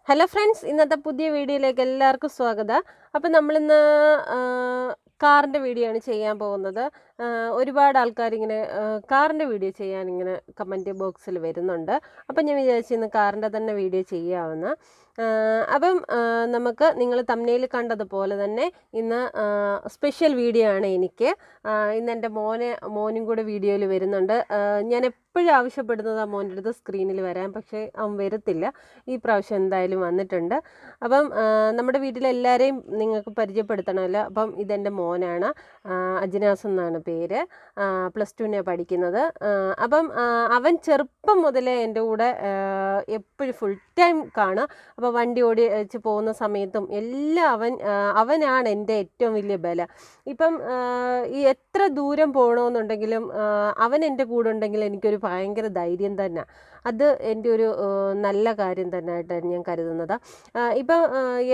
Hello friends, ഇന്നത്തെ പുതിയ വീഡിയോയിലേക്ക് എല്ലാവർക്കും സ്വാഗതം. അപ്പോൾ നമ്മളിന്ന് കാറിൻ്റെ വീഡിയോ ആണ് ചെയ്യാൻ പോകുന്നത്. ഒരുപാട് ആൾക്കാരിങ്ങനെ കാറിൻ്റെ വീഡിയോ ചെയ്യാൻ ഇങ്ങനെ കമൻറ്റ് ബോക്സിൽ വരുന്നുണ്ട്. അപ്പം ഞാൻ വിചാരിച്ചു ഇന്ന് കാറിൻ്റെ തന്നെ വീഡിയോ ചെയ്യാമെന്ന്. അപ്പം നമുക്ക് നിങ്ങൾ തംബ്നെയിൽ കണ്ടതുപോലെ തന്നെ ഇന്ന് സ്പെഷ്യൽ വീഡിയോ ആണ് എനിക്ക്. ഇന്ന് എൻ്റെ മോനും കൂടെ വീഡിയോയിൽ വരുന്നുണ്ട്. ഞാൻ എപ്പോഴും ആവശ്യപ്പെടുന്നത് ആ മോൻ്റെ അടുത്ത് സ്ക്രീനിൽ വരാൻ, പക്ഷേ അവൻ വരത്തില്ല. ഈ പ്രാവശ്യം എന്തായാലും വന്നിട്ടുണ്ട്. അപ്പം നമ്മുടെ വീട്ടിലെല്ലാവരെയും നിങ്ങൾക്ക് പരിചയപ്പെടുത്തണമല്ലോ. അപ്പം ഇതെൻ്റെ മോനാണ്, അജ്നാസ് എന്നാണ് പേര്. +2 പഠിക്കുന്നത്. അപ്പം അവൻ ചെറുപ്പം മുതലേ എൻ്റെ കൂടെ എപ്പോഴും ഫുൾ ടൈം കാണും. അപ്പോൾ വണ്ടി ഓടിച്ച് പോകുന്ന സമയത്തും എല്ലാം അവനാണ് എൻ്റെ ഏറ്റവും വലിയ ബലം. ഇപ്പം ഈ എത്ര ദൂരം പോകണമെന്നുണ്ടെങ്കിലും അവൻ എൻ്റെ കൂടെ ഉണ്ടെങ്കിൽ എനിക്കൊരു ഭയങ്കര ധൈര്യം തന്നെ. അത് എൻ്റെ ഒരു നല്ല കാര്യം തന്നെ ആയിട്ടാണ് ഞാൻ കരുതുന്നത്. ഇപ്പം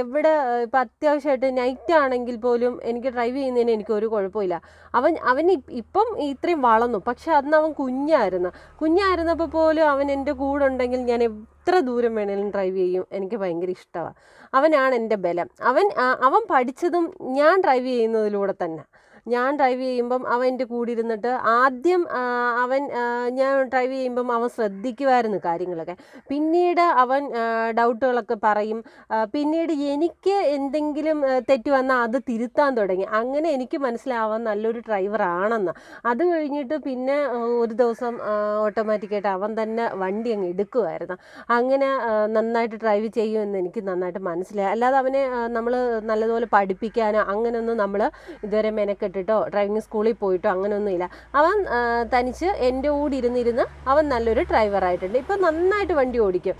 ഇപ്പം അത്യാവശ്യമായിട്ട് നൈറ്റ് ആണെങ്കിൽ പോലും എനിക്ക് ഡ്രൈവ് ചെയ്യുന്നതിന് എനിക്കൊരു കുഴപ്പമില്ല. അവൻ ഇപ്പം ഇത്രയും വളർന്നു, പക്ഷെ അന്ന് അവൻ കുഞ്ഞായിരുന്നപ്പോൾ പോലും അവൻ എൻ്റെ കൂടെ ഉണ്ടെങ്കിൽ ഞാൻ എത്ര ദൂരം വേണേലും ഡ്രൈവ് ചെയ്യും. എനിക്ക് ഭയങ്കര ഇഷ്ടമാണ്. അവനാണ് എൻ്റെ ബലം. അവൻ പഠിച്ചതും ഞാൻ ഡ്രൈവ് ചെയ്യുന്നതിലൂടെ തന്നെ. ഞാൻ ഡ്രൈവ് ചെയ്യുമ്പം അവൻ എൻ്റെ കൂടെ ഇരുന്നിട്ട് ആദ്യം ഞാൻ ഡ്രൈവ് ചെയ്യുമ്പം അവൻ ശ്രദ്ധിക്കുമായിരുന്നു കാര്യങ്ങളൊക്കെ. പിന്നീട് അവൻ ഡൗട്ടുകളൊക്കെ പറയും. പിന്നീട് എനിക്ക് എന്തെങ്കിലും തെറ്റ് വന്നാൽ അത് തിരുത്താൻ തുടങ്ങി. അങ്ങനെ എനിക്ക് മനസ്സിലാവാൻ നല്ലൊരു ഡ്രൈവറാണെന്ന്. അത് കഴിഞ്ഞിട്ട് പിന്നെ ഒരു ദിവസം ഓട്ടോമാറ്റിക്കായിട്ട് അവൻ തന്നെ വണ്ടി അങ്ങ് എടുക്കുമായിരുന്നു. അങ്ങനെ നന്നായിട്ട് ഡ്രൈവ് ചെയ്യുമെന്ന് എനിക്ക് നന്നായിട്ട് മനസ്സിലായി. അല്ലാതെ അവനെ നമ്മൾ നല്ലതുപോലെ പഠിപ്പിക്കാനോ അങ്ങനെയൊന്നും നമ്മൾ ഇതുവരെ മെനക്കെട്ടിട്ടോ ഡ്രൈവിംഗ് സ്കൂളിൽ പോയിട്ടോ അങ്ങനെയൊന്നുമില്ല. അവൻ തനിച്ച് എൻ്റെ കൂടെ ഇരുന്നിരുന്ന് അവൻ നല്ലൊരു ഡ്രൈവറായിട്ടുണ്ട്. ഇപ്പം നന്നായിട്ട് വണ്ടി ഓടിക്കും.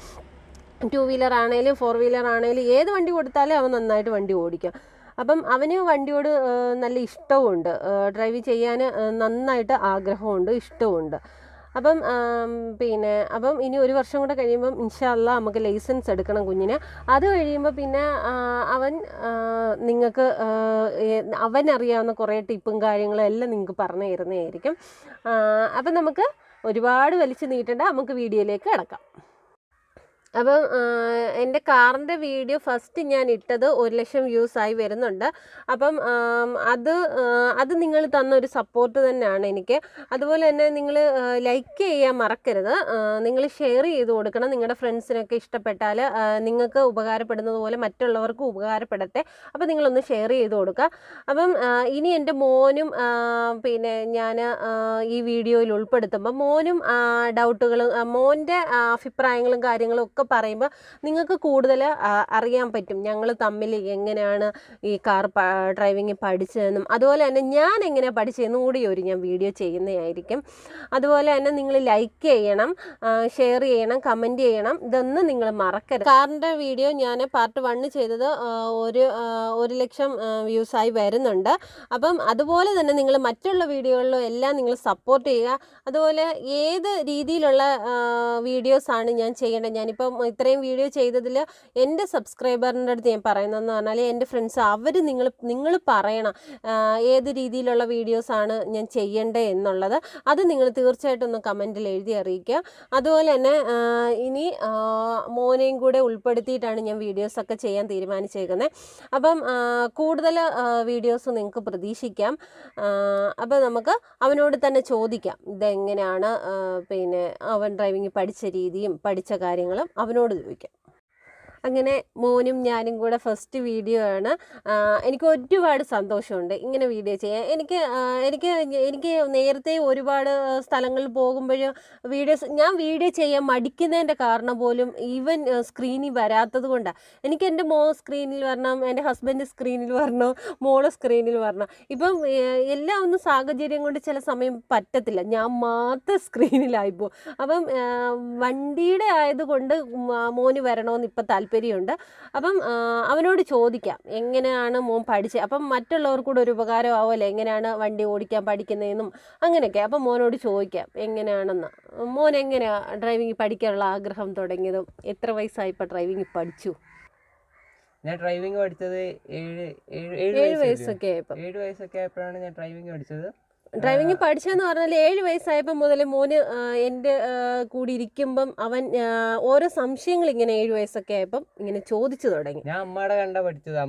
2 വീലർ ആണെങ്കിലും 4 വീലർ ആണെങ്കിലും ഏത് വണ്ടി കൊടുത്താലും അവൻ നന്നായിട്ട് വണ്ടി ഓടിക്കും. അപ്പം അവന് വണ്ടിയോട് നല്ല ഇഷ്ടവുമുണ്ട്. ഡ്രൈവ് ചെയ്യാൻ നന്നായിട്ട് ആഗ്രഹമുണ്ട്, ഇഷ്ടവുമുണ്ട്. അപ്പം അപ്പം ഇനി 1 വർഷം കൂടെ കഴിയുമ്പം ഇൻഷാ അല്ലാഹ് നമുക്ക് ലൈസൻസ് എടുക്കണം കുഞ്ഞിന്. അത് കഴിയുമ്പോൾ പിന്നെ നിങ്ങൾക്ക് അവനറിയാവുന്ന കുറേ ടിപ്പും കാര്യങ്ങളും എല്ലാം നിങ്ങൾക്ക് പറഞ്ഞു തരുന്നതായിരിക്കും. അപ്പം നമുക്ക് ഒരുപാട് വലിച്ചു നീട്ടണ്ട, നമുക്ക് വീഡിയോയിലേക്ക് കിടക്കാം. അപ്പം എൻ്റെ കാറിൻ്റെ വീഡിയോ ഫസ്റ്റ് ഞാൻ ഇട്ടത് 1 ലക്ഷം വ്യൂസായി വരുന്നുണ്ട്. അപ്പം അത് നിങ്ങൾ തന്നൊരു സപ്പോർട്ട് തന്നെയാണ് എനിക്ക്. അതുപോലെ തന്നെ നിങ്ങൾ ലൈക്ക് ചെയ്യാൻ മറക്കരുത്. നിങ്ങൾ ഷെയർ ചെയ്ത് കൊടുക്കണം. നിങ്ങളുടെ ഫ്രണ്ട്സിനൊക്കെ ഇഷ്ടപ്പെട്ടാൽ നിങ്ങൾക്ക് ഉപകാരപ്പെടുന്നത് പോലെ മറ്റുള്ളവർക്കും ഉപകാരപ്പെടട്ടെ. അപ്പോൾ നിങ്ങളൊന്ന് ഷെയർ ചെയ്ത് കൊടുക്കുക. അപ്പം ഇനി എൻ്റെ മോനും ഞാൻ ഈ വീഡിയോയിൽ ഉൾപ്പെടുത്തുമ്പോൾ മോനും ഡൗട്ടുകളും മോൻ്റെ അഭിപ്രായങ്ങളും കാര്യങ്ങളും ഒക്കെ പറയുമ്പോൾ നിങ്ങൾക്ക് കൂടുതൽ അറിയാൻ പറ്റും ഞങ്ങൾ തമ്മിൽ എങ്ങനെയാണ് ഈ കാർ ഡ്രൈവിങ് പഠിച്ചതെന്നും അതുപോലെ തന്നെ ഞാൻ എങ്ങനെ പഠിച്ചതെന്നും കൂടി ഞാൻ വീഡിയോ ചെയ്യുന്നതായിരിക്കും. അതുപോലെ തന്നെ നിങ്ങൾ ലൈക്ക് ചെയ്യണം, ഷെയർ ചെയ്യണം, കമൻറ്റ് ചെയ്യണം. ഇതൊന്നും നിങ്ങൾ മറക്കരുത്. കാറിൻ്റെ വീഡിയോ ഞാൻ പാർട്ട് 1 ചെയ്തത് 1 ലക്ഷം വ്യൂസായി വരുന്നുണ്ട്. അപ്പം അതുപോലെ തന്നെ നിങ്ങൾ മറ്റുള്ള വീഡിയോകളിലും എല്ലാം നിങ്ങൾ സപ്പോർട്ട് ചെയ്യുക. അതുപോലെ ഏത് രീതിയിലുള്ള വീഡിയോസാണ് ഞാൻ ചെയ്യേണ്ടത്, ഞാനിപ്പം ഇത്രയും വീഡിയോ ചെയ്തതിൽ എൻ്റെ സബ്സ്ക്രൈബറിൻ്റെ അടുത്ത് ഞാൻ പറയുന്നതെന്ന് പറഞ്ഞാൽ എൻ്റെ ഫ്രണ്ട്സ് നിങ്ങൾ പറയണം ഏത് രീതിയിലുള്ള വീഡിയോസാണ് ഞാൻ ചെയ്യേണ്ടത് എന്നുള്ളത്. അത് നിങ്ങൾ തീർച്ചയായിട്ടും ഒന്ന് കമൻറ്റിൽ എഴുതി അറിയിക്കുക. അതുപോലെ തന്നെ ഇനി മോനെയും കൂടെ ഉൾപ്പെടുത്തിയിട്ടാണ് ഞാൻ വീഡിയോസൊക്കെ ചെയ്യാൻ തീരുമാനിച്ചേക്കുന്നത്. അപ്പം കൂടുതൽ വീഡിയോസ് നിങ്ങൾക്ക് പ്രതീക്ഷിക്കാം. അപ്പോൾ നമുക്ക് അവനോട് തന്നെ ചോദിക്കാം ഇതെങ്ങനെയാണ് അവൻ ഡ്രൈവിംഗ് പഠിച്ച രീതിയും പഠിച്ച കാര്യങ്ങളും അവനോട് ചോദിക്കാം. അങ്ങനെ മോനും ഞാനും കൂടെ ഫസ്റ്റ് വീഡിയോ ആണ്. എനിക്ക് ഒരുപാട് സന്തോഷമുണ്ട് ഇങ്ങനെ വീഡിയോ ചെയ്യാൻ. എനിക്ക് നേരത്തെ ഒരുപാട് സ്ഥലങ്ങളിൽ പോകുമ്പോഴും ഞാൻ വീഡിയോ ചെയ്യാൻ മടിക്കുന്നതിൻ്റെ കാരണം പോലും ഈവൻ സ്ക്രീനിൽ വരാത്തത് കൊണ്ടാണ്. എനിക്ക് എൻ്റെ മോൻ സ്ക്രീനിൽ വരണം, എൻ്റെ ഹസ്ബൻഡ് സ്ക്രീനിൽ വരണം, മോള് സ്ക്രീനിൽ വരണം. ഇപ്പം എല്ലാം ഒന്നും സാഹചര്യം കൊണ്ട് ചില സമയം പറ്റത്തില്ല, ഞാൻ മാത്രം സ്ക്രീനിലായിപ്പോൾ. അപ്പം വണ്ടിയുടെ ആയതുകൊണ്ട് മോന് വരണമെന്ന് ഇപ്പം താല്പര്യമുണ്ട്. അപ്പം അവനോട് ചോദിക്കാം എങ്ങനെയാണ് മോൻ പഠിച്ചത്. അപ്പം മറ്റുള്ളവർക്കൂടെ ഒരു ഉപകാരമാവുമല്ലോ എങ്ങനെയാണ് വണ്ടി ഓടിക്കാൻ പഠിക്കുന്നതെന്നും അങ്ങനെയൊക്കെ. അപ്പം മോനോട് ചോദിക്കാം എങ്ങനെയാണെന്ന്. മോൻ എങ്ങനെയാണ് ഡ്രൈവിംഗ് പഠിക്കാനുള്ള ആഗ്രഹം തുടങ്ങിയതും എത്ര വയസ്സായപ്പോൾ ഡ്രൈവിംഗ് പഠിച്ചു? ഞാൻ ഡ്രൈവിംഗ് പഠിച്ചത് 7 വയസ്സൊക്കെ ആയപ്പോൾ. 7 വയസ്സൊക്കെ ആയപ്പോഴാണ് ഞാൻ ഡ്രൈവിംഗ് പഠിച്ചത്. ഡ്രൈവിംഗ് പഠിച്ചെന്ന് പറഞ്ഞാൽ 7 വയസ്സായപ്പോൾ മുതൽ മോന് എൻ്റെ കൂടി ഇരിക്കുമ്പം അവൻ ഓരോ സംശയങ്ങൾ ഇങ്ങനെ 7 വയസ്സൊക്കെ ആയപ്പം ഇങ്ങനെ ചോദിച്ചു തുടങ്ങി. ഞാൻ അമ്മയുടെ കണ്ടാ പഠിച്ചത്.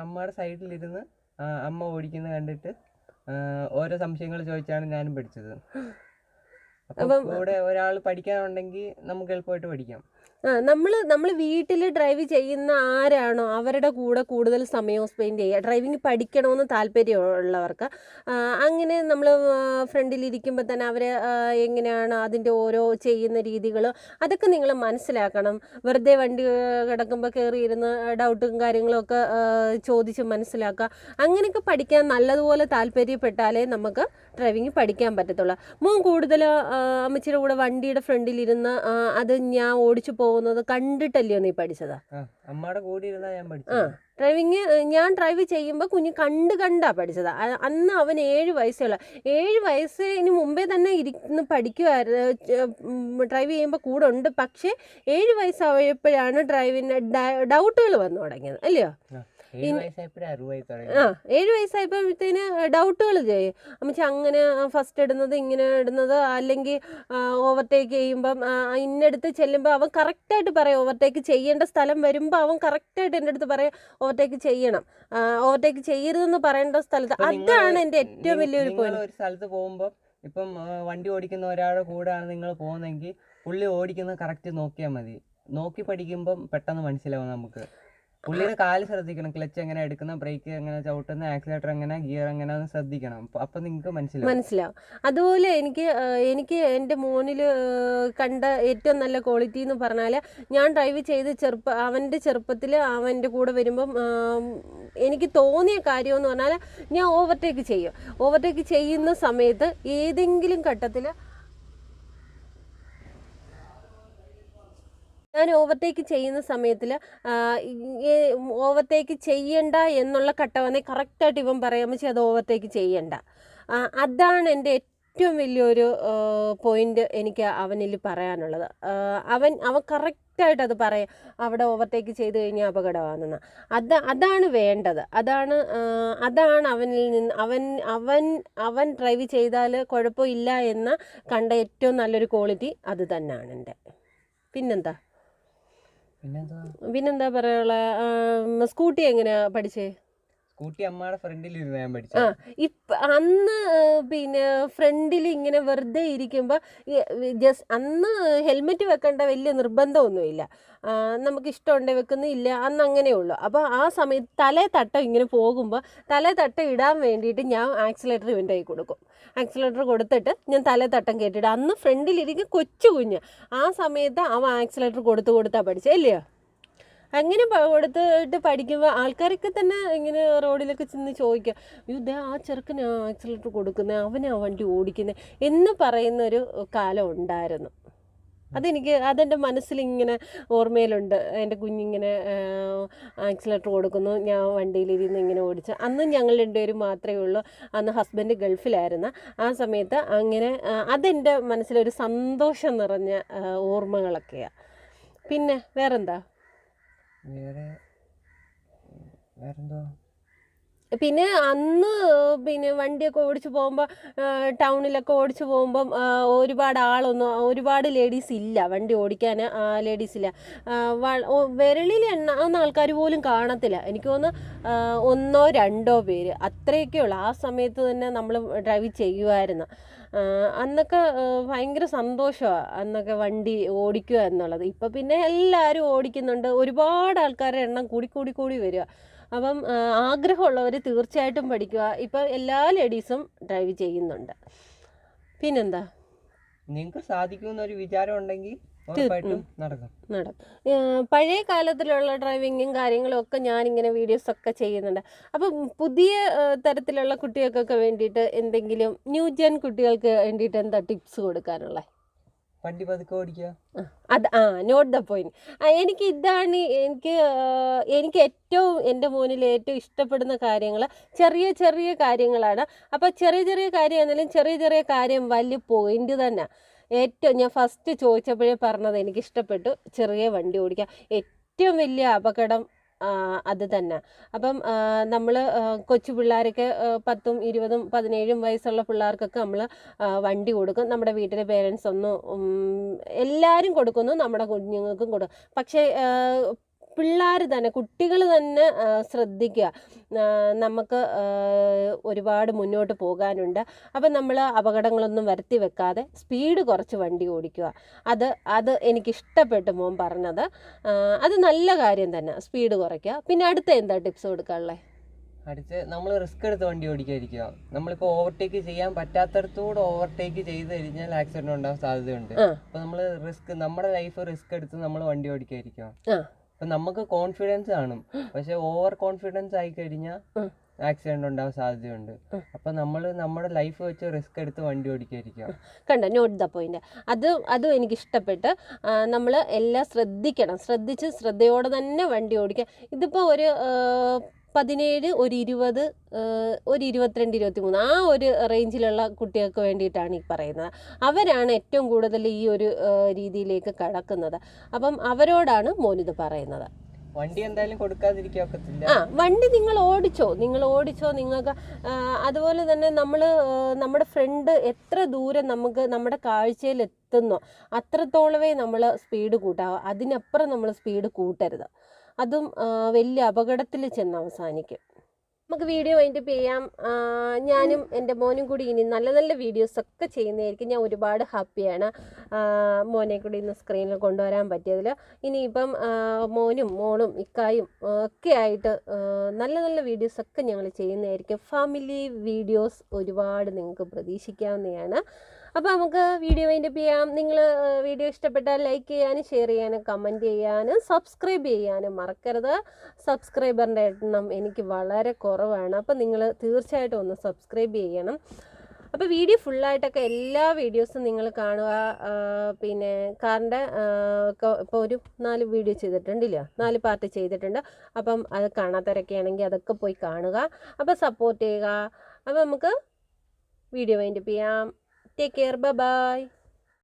അമ്മയുടെ സൈഡിലിരുന്ന് അമ്മ ഓടിക്കുന്നത് കണ്ടിട്ട് ഓരോ സംശയങ്ങൾ ചോദിച്ചാണ് ഞാനും പഠിച്ചത്. അപ്പം ഇവിടെ ഒരാൾ പഠിക്കാനുണ്ടെങ്കിൽ നമുക്ക് എളുപ്പമായിട്ട് പഠിക്കാം. നമ്മൾ വീട്ടിൽ ഡ്രൈവ് ചെയ്യുന്ന ആരാണോ അവരുടെ കൂടെ കൂടുതൽ സമയം സ്പെൻഡ് ചെയ്യുക. ഡ്രൈവിംഗ് പഠിക്കണമെന്ന് താല്പര്യമുള്ളവർക്ക് അങ്ങനെ നമ്മൾ ഫ്രണ്ടിലിരിക്കുമ്പോൾ തന്നെ അവരെ എങ്ങനെയാണ് അതിൻ്റെ ഓരോ ചെയ്യുന്ന രീതികൾ അതൊക്കെ നിങ്ങൾ മനസ്സിലാക്കണം. വെറുതെ വണ്ടി കിടക്കുമ്പോൾ കയറിയിരുന്ന് ഡൗട്ടും കാര്യങ്ങളൊക്കെ ചോദിച്ച് മനസ്സിലാക്കുക. അങ്ങനെയൊക്കെ പഠിക്കാൻ നല്ലതുപോലെ താല്പര്യപ്പെട്ടാലേ നമുക്ക് ഡ്രൈവിംഗ് പഠിക്കാൻ പറ്റത്തുള്ളൂ. മോൻ കൂടുതൽ അമ്മച്ചിയുടെ കൂടെ വണ്ടിയുടെ ഫ്രണ്ടിലിരുന്ന് അത് ഞാൻ ഓടിച്ചു പോകുന്നത് കണ്ടിട്ടല്ലയോ നീ പഠിച്ചതാ? അമ്മയുടെ കൂടെ ഇരുന്നാ ഞാൻ പഠിച്ചത്. ഡ്രൈവിങ് ഞാൻ ഡ്രൈവ് ചെയ്യുമ്പോൾ കുഞ്ഞ് കണ്ടാ പഠിച്ചത്. അന്ന് അവൻ 7 വയസ്സുള്ള 7 വയസ്സിന് മുമ്പേ തന്നെ ഇരുന്ന് പഠിക്കുമായിരുന്നു. ഡ്രൈവ് ചെയ്യുമ്പോൾ കൂടെ ഉണ്ട്. പക്ഷേ 7 വയസ്സായപ്പോഴാണ് ഡ്രൈവിന് ഡൗട്ടുകൾ വന്നു തുടങ്ങിയത്, അല്ലയോ? 7 വയസ്സായപ്പോഴത്തേന് ഡൗട്ടുകൾ ചെയ്യും. അമ്മച്ചി അങ്ങനെ ഫസ്റ്റ് ഇടുന്നത് ഇങ്ങനെ ഇടുന്നത്, അല്ലെങ്കിൽ ഓവർടേക്ക് ചെയ്യുമ്പം ഇന്നടുത്ത് ചെല്ലുമ്പോൾ അവൻ കറക്റ്റായിട്ട് പറയും. ഓവർടേക്ക് ചെയ്യേണ്ട സ്ഥലം വരുമ്പോൾ അവൻ കറക്റ്റായിട്ട് എൻ്റെ അടുത്ത് പറയും ഓവർടേക്ക് ചെയ്യണം, ഓവർടേക്ക് ചെയ്യരുതെന്ന് പറയേണ്ട സ്ഥലത്ത്. അതാണ് എൻ്റെ ഏറ്റവും വലിയൊരു പോയിന്റ്. ഒരു സ്ഥലത്ത് പോകുമ്പോൾ ഇപ്പം വണ്ടി ഓടിക്കുന്ന ഒരാളുടെ കൂടെയാണ് നിങ്ങൾ പോകുന്നതെങ്കിൽ പുള്ളി ഓടിക്കുന്നത് കറക്റ്റ് നോക്കിയാൽ മതി. നോക്കി പഠിക്കുമ്പം പെട്ടെന്ന് മനസ്സിലാവും നമുക്ക്. പുള്ളിയുടെ കാല് ശ്രദ്ധിക്കണം, ക്ലച്ച് എങ്ങനെ എടുക്കുന്ന, ബ്രേക്ക് എങ്ങനെ ചവിട്ടുന്ന, ആക്സിലേറ്റർ എങ്ങനെ, ഗിയർ എങ്ങനെയാണെന്ന് ശ്രദ്ധിക്കണം. അപ്പം നിങ്ങൾക്ക് മനസ്സിലാവും. അതുപോലെ എനിക്ക് എൻ്റെ മോനിൽ കണ്ട ഏറ്റവും നല്ല ക്വാളിറ്റി എന്ന് പറഞ്ഞാൽ, ഞാൻ ഡ്രൈവ് ചെയ്ത് അവൻ്റെ ചെറുപ്പത്തിൽ അവൻ്റെ കൂടെ വരുമ്പം എനിക്ക് തോന്നിയ കാര്യമെന്ന് പറഞ്ഞാൽ, ഞാൻ ഓവർടേക്ക് ചെയ്യുന്ന സമയത്ത് ഏതെങ്കിലും ഘട്ടത്തിൽ ഞാൻ ഓവർടേക്ക് ചെയ്യുന്ന സമയത്തിൽ ഓവർടേക്ക് ചെയ്യണ്ട എന്നുള്ള ഘട്ടം വന്നേ കറക്റ്റായിട്ട് ഇവൻ പറയാൻ വെച്ചാൽ അത് ഓവർടേക്ക് ചെയ്യണ്ട. അതാണ് എൻ്റെ ഏറ്റവും വലിയൊരു പോയിന്റ് എനിക്ക് അവനിൽ പറയാനുള്ളത്. അവൻ കറക്റ്റായിട്ട് അത് പറയാം, അവിടെ ഓവർടേക്ക് ചെയ്ത് കഴിഞ്ഞാൽ അപകടമാണെന്ന്. അതാണ് വേണ്ടത്. അതാണ് അവനിൽ നിന്ന് അവൻ ഡ്രൈവ് ചെയ്താൽ കുഴപ്പമില്ല എന്ന് കണ്ട ഏറ്റവും നല്ലൊരു ക്വാളിറ്റി അത് തന്നെയാണ് എൻ്റെ. പിന്നെന്താ പറയാനുള്ള? സ്കൂട്ടി എങ്ങനെയാ പഠിച്ചേ? സ്കൂട്ടി അമ്മയുടെ ഫ്രണ്ടിലിരുന്ന് ഞാൻ പഠിച്ചു. അന്ന് പിന്നെ ഫ്രണ്ടിൽ ഇങ്ങനെ വെറുതെ ഇരിക്കുമ്പോൾ അന്ന് ഹെൽമെറ്റ് വെക്കേണ്ട വലിയ നിർബന്ധമൊന്നുമില്ല. നമുക്ക് ഇഷ്ടമുണ്ടെ വെക്കുന്നില്ല, അന്ന് അങ്ങനെയുള്ളൂ. അപ്പോൾ ആ സമയത്ത് തലേ തട്ടം ഇങ്ങനെ പോകുമ്പോൾ തലേ തട്ടം ഇടാൻ വേണ്ടിയിട്ട് ഞാൻ ആക്സിലേറ്റർ ഇവൻ്റെ കൈ കൊടുക്കും. ആക്സിലേറ്റർ കൊടുത്തിട്ട് ഞാൻ തലേ തട്ടം കേട്ടിട്ട് അന്ന് ഫ്രണ്ടിലിരിക്കും കൊച്ചു കുഞ്ഞ്. ആ സമയത്ത് അവൻ ആക്സിലേറ്റർ കൊടുത്താ പഠിച്ചേ, അല്ലയോ? അങ്ങനെ കൊടുത്തിട്ട് പഠിക്കുമ്പോൾ ആൾക്കാരൊക്കെ തന്നെ ഇങ്ങനെ റോഡിലൊക്കെ ചെന്ന് ചോദിക്കുക, ഇതേ ആ ചെറുക്കന് ആക്സിലേറ്റർ കൊടുക്കുന്നത്, അവനാ വണ്ടി ഓടിക്കുന്നത് എന്ന് പറയുന്നൊരു കാലം ഉണ്ടായിരുന്നു. അതെൻ്റെ മനസ്സിലിങ്ങനെ ഓർമ്മയിലുണ്ട്. എൻ്റെ കുഞ്ഞിങ്ങനെ ആക്സിലേറ്റർ കൊടുക്കുന്നു, ഞാൻ വണ്ടിയിലിരുന്ന് ഇങ്ങനെ ഓടിച്ച്. അന്ന് ഞങ്ങൾ രണ്ടുപേരും മാത്രമേ ഉള്ളൂ. അന്ന് ഹസ്ബൻഡ് ഗൾഫിലായിരുന്നു. ആ സമയത്ത് അങ്ങനെ അതെൻ്റെ മനസ്സിലൊരു സന്തോഷം നിറഞ്ഞ ഓർമ്മകളൊക്കെയാണ്. പിന്നെ വേറെന്താ? പിന്നെ അന്ന് വണ്ടിയൊക്കെ ഓടിച്ചു പോകുമ്പോൾ ടൗണിലൊക്കെ ഓടിച്ചു പോകുമ്പം ഒരുപാട് ലേഡീസ് ഇല്ല, വണ്ടി ഓടിക്കാൻ ലേഡീസില്ല. വിരലിൽ എണ്ണാവുന്ന ആൾക്കാർ പോലും കാണത്തില്ല. എനിക്ക് തോന്നുന്നു 1 or 2 പേര് അത്രയൊക്കെ ഉള്ളു. ആ സമയത്ത് തന്നെ നമ്മൾ ഡ്രൈവ് ചെയ്യുമായിരുന്നു. അന്നൊക്കെ ഭയങ്കര സന്തോഷമാണ് അന്നൊക്കെ വണ്ടി ഓടിക്കുക എന്നുള്ളത്. ഇപ്പം പിന്നെ എല്ലാവരും ഓടിക്കുന്നുണ്ട്, ഒരുപാട് ആൾക്കാരുടെ എണ്ണം കൂടി വരിക. അപ്പം ആഗ്രഹമുള്ളവർ തീർച്ചയായിട്ടും പഠിക്കുക. ഇപ്പം എല്ലാ ലേഡീസും ഡ്രൈവ് ചെയ്യുന്നുണ്ട്. പിന്നെന്താ? നിങ്ങൾക്ക് സാധിക്കുമെന്നൊരു വിചാരം ഉണ്ടെങ്കിൽ നടക്കും. പഴയ കാലത്തിലുള്ള ഡ്രൈവിങ്ങും കാര്യങ്ങളും ഒക്കെ ഞാനിങ്ങനെ വീഡിയോസൊക്കെ ചെയ്യുന്നുണ്ട്. അപ്പം പുതിയ തരത്തിലുള്ള കുട്ടികൾക്കൊക്കെ വേണ്ടിയിട്ട് എന്തെങ്കിലും ന്യൂജൻ കുട്ടികൾക്ക് വേണ്ടിയിട്ട് എന്താ ടിപ്സ് കൊടുക്കാനുള്ള? വണ്ടി പതുക്കെ ഓടിക്കുക. Note the point. എനിക്ക് ഏറ്റവും എൻ്റെ മോനിൽ ഏറ്റവും ഇഷ്ടപ്പെടുന്ന കാര്യങ്ങൾ ചെറിയ കാര്യങ്ങളാണ്. അപ്പോൾ ചെറിയ കാര്യം എന്നാലും ചെറിയ കാര്യം വലിയ പോയിന്റ് തന്നെ. ഞാൻ ഫസ്റ്റ് ചോദിച്ചപ്പോഴേ പറഞ്ഞത് എനിക്കിഷ്ടപ്പെട്ടു. ചെറിയ വണ്ടി ഓടിക്കുക. ഏറ്റവും വലിയ അപകടം അത് തന്നെ. അപ്പം നമ്മൾ കൊച്ചു പിള്ളേരൊക്കെ 10, 20, 17 വയസ്സുള്ള പിള്ളേർക്കൊക്കെ നമ്മൾ വണ്ടി കൊടുക്കും. നമ്മുടെ വീട്ടിലെ പേരൻസ് ഒന്നും എല്ലാവരും കൊടുക്കുന്നു, നമ്മുടെ കുഞ്ഞുങ്ങൾക്കും കൊടുക്കും. പക്ഷേ പിള്ളേർ തന്നെ, കുട്ടികൾ തന്നെ ശ്രദ്ധിക്കുക. നമുക്ക് ഒരുപാട് മുന്നോട്ട് പോകാനുണ്ട്. അപ്പം നമ്മൾ അപകടങ്ങളൊന്നും വരുത്തി വെക്കാതെ സ്പീഡ് കുറച്ച് വണ്ടി ഓടിക്കുക. അത് എനിക്കിഷ്ടപ്പെട്ടു മോൻ പറഞ്ഞത്. അത് നല്ല കാര്യം തന്നെ, സ്പീഡ് കുറയ്ക്കുക. പിന്നെ അടുത്ത എന്താ ടിപ്സ് കൊടുക്കാനുള്ളത്? അടുത്ത് നമ്മൾ റിസ്ക് എടുത്ത് വണ്ടി ഓടിക്കാതിരിക്കുക. നമ്മളിപ്പോൾ ഓവർടേക്ക് ചെയ്യാൻ പറ്റാത്തടത്തുകൂടെ ഓവർടേക്ക് ചെയ്ത് കഴിഞ്ഞാൽ ആക്സിഡന്റ് ഉണ്ടാകാൻ സാധ്യതയുണ്ട്. അപ്പൊ നമ്മൾ നമ്മുടെ ലൈഫ് റിസ്ക് എടുത്ത് നമ്മൾ വണ്ടി ഓടിക്കാതിരിക്കുക. അപ്പൊ നമുക്ക് കോൺഫിഡൻസ് കാണും, പക്ഷെ ഓവർ കോൺഫിഡൻസ് ആയി കഴിഞ്ഞാൽ ആക്സിഡന്റ് ഉണ്ടാവാൻ സാധ്യതയുണ്ട്. അപ്പൊ നമ്മൾ നമ്മുടെ ലൈഫ് വെച്ച് റിസ്ക് എടുത്ത് വണ്ടി ഓടിക്കാതിരിക്കുക. കണ്ടോ, നോട്ട് ദ പോയിന്റ്. അതും എനിക്ക് ഇഷ്ടപ്പെട്ട്. നമ്മൾ എല്ലാം ശ്രദ്ധിക്കണം, ശ്രദ്ധയോടെ തന്നെ വണ്ടി ഓടിക്കുക. ഇതിപ്പോൾ ഒരു 17, ഒരു 20, ഒരു 22, 23 ആ ഒരു റേഞ്ചിലുള്ള കുട്ടികൾക്ക് വേണ്ടിയിട്ടാണ് ഈ പറയുന്നത്. അവരാണ് ഏറ്റവും കൂടുതൽ ഈ ഒരു രീതിയിലേക്ക് കടക്കുന്നത്. അപ്പം അവരോടാണ് മോനിത് പറയുന്നത്. വണ്ടി എന്തായാലും കൊടുക്കാതിരിക്കത്തില്ല. വണ്ടി നിങ്ങൾ ഓടിച്ചോ. നിങ്ങൾക്ക് അതുപോലെ തന്നെ നമ്മുടെ ഫ്രണ്ട് എത്ര ദൂരം നമുക്ക് നമ്മുടെ കാഴ്ചയിൽ എത്തുന്നോ അത്രത്തോളമേ നമ്മൾ സ്പീഡ് കൂട്ടാവൂ. അതിനപ്പുറം നമ്മൾ സ്പീഡ് കൂട്ടരുത്. അതും വലിയ അപകടത്തിൽ ചെന്ന് അവസാനിക്കും. നമുക്ക് വീഡിയോ വൈൻഡപ്പ് ചെയ്യാം. ഞാനും എൻ്റെ മോനും കൂടി ഇനി നല്ല നല്ല വീഡിയോസൊക്കെ ചെയ്യുന്നതായിരിക്കും. ഞാൻ ഒരുപാട് ഹാപ്പിയാണ് മോനെ കൂടി ഇന്ന് സ്ക്രീനിൽ കൊണ്ടുവരാൻ പറ്റിയതിൽ. ഇനിയിപ്പം മോനും മോളും ഇക്കായും ഒക്കെ ആയിട്ട് നല്ല നല്ല വീഡിയോസൊക്കെ ഞങ്ങൾ ചെയ്യുന്നതായിരിക്കും. ഫാമിലി വീഡിയോസ് ഒരുപാട് നിങ്ങൾക്ക് പ്രതീക്ഷിക്കാവുന്നതാണ്. അപ്പോൾ നമുക്ക് വീഡിയോ വൈൻഡപ്പ് ചെയ്യാം. നിങ്ങൾ വീഡിയോ ഇഷ്ടപ്പെട്ടാൽ ലൈക്ക് ചെയ്യാനും ഷെയർ ചെയ്യാനും കമൻറ്റ് ചെയ്യാനും സബ്സ്ക്രൈബ് ചെയ്യാനും മറക്കരുത്. സബ്സ്ക്രൈബറിൻ്റെ എണ്ണം എനിക്ക് വളരെ കുറവാണ്. അപ്പോൾ നിങ്ങൾ തീർച്ചയായിട്ടും ഒന്ന് സബ്സ്ക്രൈബ് ചെയ്യണം. അപ്പോൾ വീഡിയോ ഫുള്ളായിട്ടൊക്കെ എല്ലാ വീഡിയോസും നിങ്ങൾ കാണുക. പിന്നെ കാറിൻ്റെ ഇപ്പോൾ ഒരു 4 വീഡിയോ ചെയ്തിട്ടുണ്ടല്ലോ, 4 പാർട്ട് ചെയ്തിട്ടുണ്ട്. അപ്പം അത് കാണാത്തവരൊക്കെ ആണെങ്കിൽ അതൊക്കെ പോയി കാണുക. അപ്പോൾ സപ്പോർട്ട് ചെയ്യുക. അപ്പോൾ നമുക്ക് വീഡിയോ വൈൻഡപ്പ് ചെയ്യാം. Take care. Bye-bye.